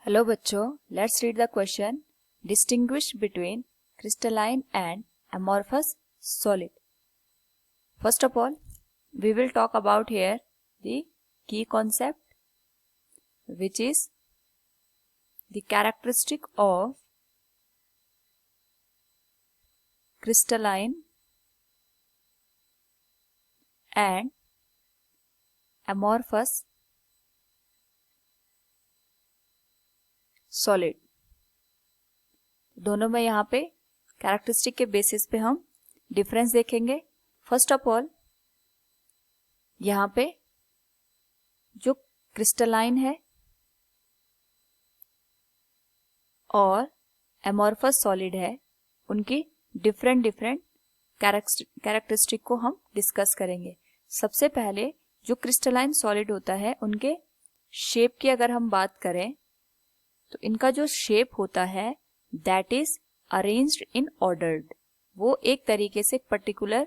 Hello बच्चों, let's read the question. Distinguish between crystalline and amorphous solid. First of all, we will talk about here the key concept, which is the characteristic of crystalline and amorphous solid. दोनों में यहाँ पे characteristic के basis पे हम difference देखेंगे. First of all, यहाँ पे जो क्रिस्टलाइन है और एमॉर्फस सॉलिड है, उनकी डिफरेंट कैरेक्टरिस्टिक को हम डिस्कस करेंगे. सबसे पहले जो क्रिस्टलाइन सॉलिड होता है, उनके शेप की अगर हम बात करें तो इनका जो शेप होता है that is arranged in ordered. वो एक तरीके से पर्टिकुलर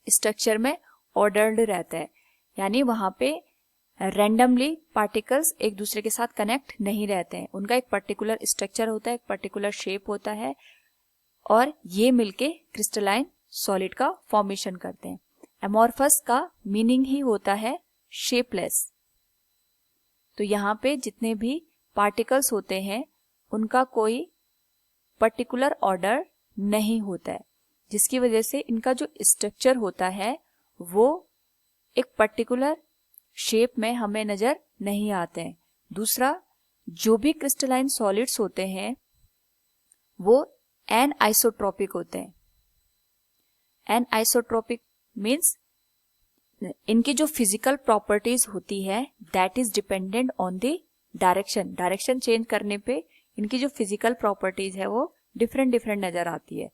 स्ट्रक्चर में ऑर्डर्ड रहता है, यानी वहां पे रैंडमली पार्टिकल्स एक दूसरे के साथ कनेक्ट नहीं रहते हैं. उनका एक पर्टिकुलर स्ट्रक्चर होता है, एक पर्टिकुलर शेप होता है, और ये मिलके क्रिस्टलाइन सॉलिड का फॉर्मेशन करते हैं. एमॉर्फस का मीनिंग ही होता है शेपलेस. तो यहाँ पे जितने भी पार्टिकल्स होते हैं उनका कोई पर्टिकुलर ऑर्डर नहीं होता है, जिसकी वजह से इनका जो स्ट्रक्चर होता है वो एक पर्टिकुलर शेप में हमें नजर नहीं आते हैं. दूसरा, जो भी क्रिस्टलाइन सॉलिड्स होते हैं वो एनआइसोट्रॉपिक होते हैं. एनआइसोट्रॉपिक मीन्स इनकी जो फिजिकल प्रॉपर्टीज होती है that is dependent on the direction change करने पे इनकी जो फिजिकल प्रॉपर्टीज है वो डिफरेंट नजर आती है.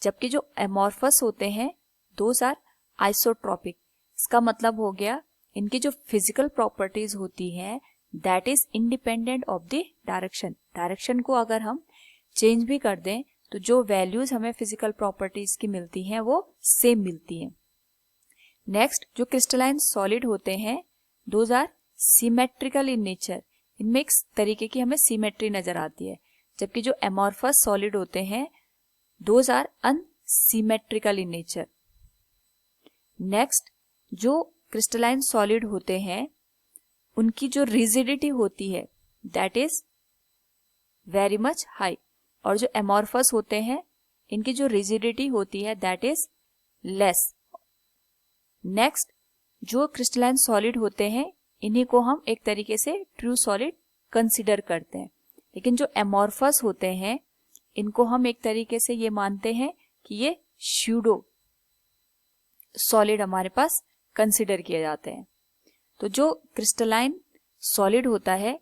जबकि जो एमॉर्फस होते हैं दोज आर आइसोट्रॉपिक. इसका मतलब हो गया इनकी जो फिजिकल प्रॉपर्टीज होती है that is independent of the direction को अगर हम चेंज भी कर दें तो जो वैल्यूज हमें फिजिकल प्रॉपर्टीज की मिलती हैं वो सेम मिलती हैं. नेक्स्ट, जो क्रिस्टलाइन सॉलिड होते हैं those are symmetrical in nature. इनमें एक तरीके की हमें सिमेट्री नजर आती है. जबकि जो एमॉर्फस सॉलिड होते हैं those are unsymmetrical in nature. Next, जो क्रिस्टलाइन सॉलिड होते हैं उनकी जो रिजिडिटी होती है that is very much high, और जो एमॉर्फस होते हैं इनकी जो रिजिडिटी होती है दैट इज लेस. नेक्स्ट, जो क्रिस्टलाइन सॉलिड होते हैं इन्हीं को हम एक तरीके से ट्रू सॉलिड कंसीडर करते हैं. लेकिन जो एमॉर्फस होते हैं इनको हम एक तरीके से ये मानते हैं कि ये स्यूडो सॉलिड हमारे पास कंसीडर किए जाते हैं. तो जो क्रिस्टलाइन सॉलिड होता है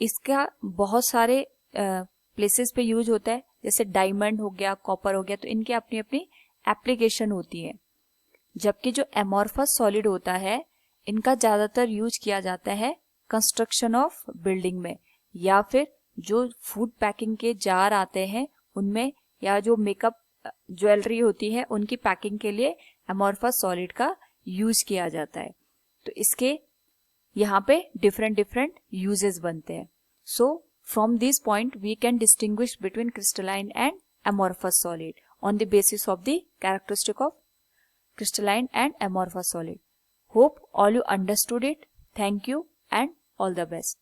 इसका बहुत सारे प्लेसेस पे यूज होता है, जैसे डायमंड हो गया, कॉपर हो गया, तो इनकी अपनी अपनी एप्लीकेशन होती है. जबकि जो एमॉर्फस सॉलिड होता है इनका ज्यादातर यूज किया जाता है कंस्ट्रक्शन ऑफ बिल्डिंग में, या फिर जो फूड पैकिंग के जार आते हैं उनमें, या जो मेकअप ज्वेलरी होती है उनकी पैकिंग के लिए एमॉर्फस सॉलिड का यूज किया जाता है. तो इसके यहाँ पे डिफरेंट यूजेस बनते हैं. So from this point we can distinguish between crystalline and amorphous solid on the basis of the characteristic of crystalline and amorphous solid. Hope all you understood it. Thank you and all the best.